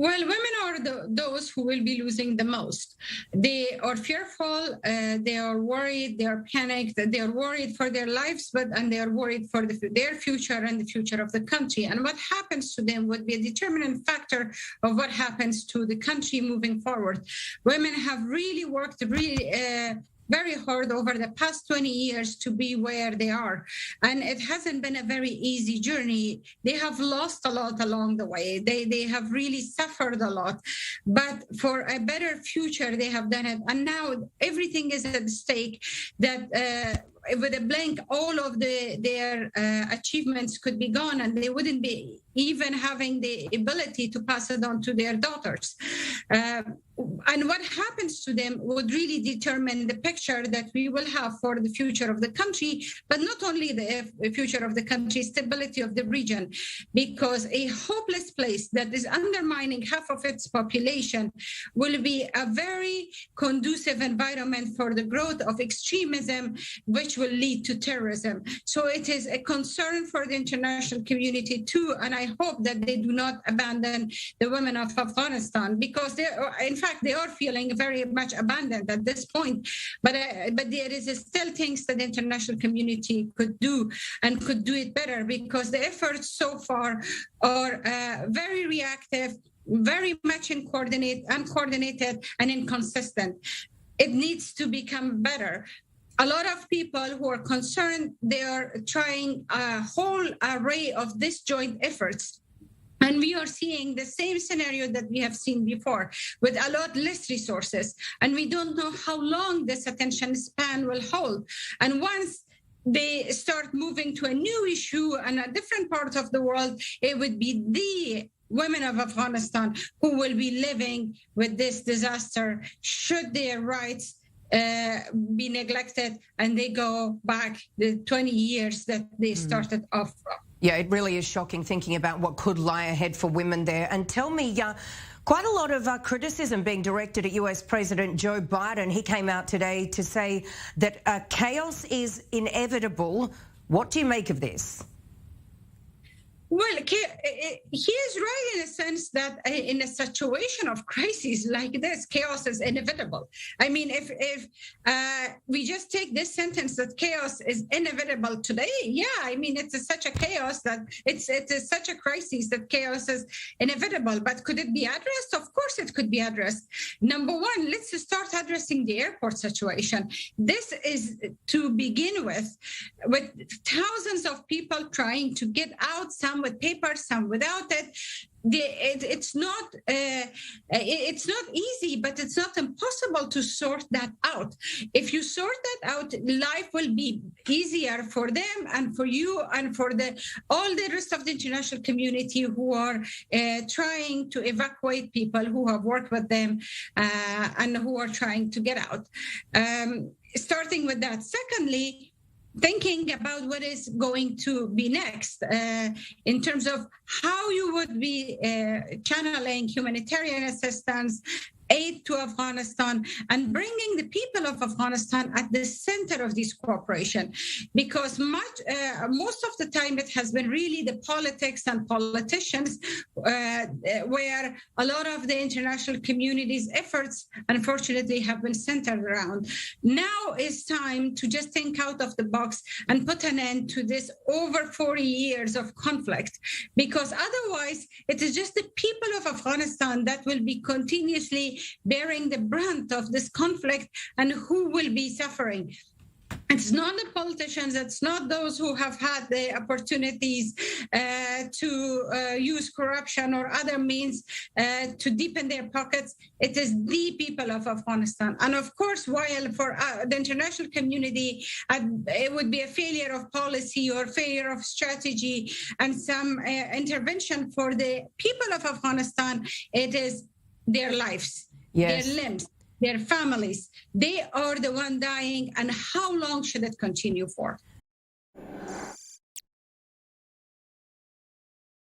Well, women are those who will be losing the most. They are fearful, they are worried, they are panicked, they are worried for their lives, and they are worried for their future and the future of the country. And what happens to them would be a determinant factor of what happens to the country moving forward. Women have really worked very hard over the past 20 years to be where they are. And it hasn't been a very easy journey. They have lost a lot along the way. They have really suffered a lot. But for a better future, they have done it. And now everything is at stake that with a blank, all of their achievements could be gone, and they wouldn't be even having the ability to pass it on to their daughters. And what happens to them would really determine the picture that we will have for the future of the country, but not only the future of the country, stability of the region, because a hopeless place that is undermining half of its population will be a very conducive environment for the growth of extremism, which will lead to terrorism. So it is a concern for the international community too, and I hope that they do not abandon the women of Afghanistan, because they are feeling very much abandoned at this point. But there is still things that the international community could do and could do it better, because the efforts so far are very reactive, very much uncoordinated and inconsistent. It needs to become better. A lot of people who are concerned, they are trying a whole array of disjoint efforts. And we are seeing the same scenario that we have seen before, with a lot less resources. And we don't know how long this attention span will hold. And once they start moving to a new issue and a different part of the world, it would be the women of Afghanistan who will be living with this disaster should their rights be neglected and they go back the 20 years that they started off from. Yeah, it really is shocking thinking about what could lie ahead for women there. And tell me, quite a lot of criticism being directed at US President Joe Biden. He came out today to say that chaos is inevitable. What do you make of this? Well, he is right in a sense that in a situation of crisis like this, chaos is inevitable. I mean, if we just take this sentence that chaos is inevitable today, yeah, I mean, it's such a chaos that it's such a crisis that chaos is inevitable. But could it be addressed? Of course it could be addressed. Number one, let's start addressing the airport situation. This is to begin with thousands of people trying to get out, some with papers, some without it. It's not easy, but it's not impossible to sort that out. If you sort that out, life will be easier for them and for you and for all the rest of the international community who are trying to evacuate people who have worked with them and who are trying to get out. Starting with that. Secondly, thinking about what is going to be next in terms of how you would be channeling humanitarian assistance, aid to Afghanistan, and bringing the people of Afghanistan at the center of this cooperation. Because most of the time it has been really the politics and politicians where a lot of the international community's efforts, unfortunately, have been centered around. Now is time to just think out of the box and put an end to this over 40 years of conflict, because otherwise it is just the people of Afghanistan that will be continuously bearing the brunt of this conflict, and who will be suffering. It's not the politicians, it's not those who have had the opportunities to use corruption or other means to deepen their pockets. It is the people of Afghanistan. And of course, while for the international community, it would be a failure of policy or failure of strategy and some intervention for the people of Afghanistan, it is their lives. Yes. Their limbs, their families, they are the one dying, and how long should it continue for?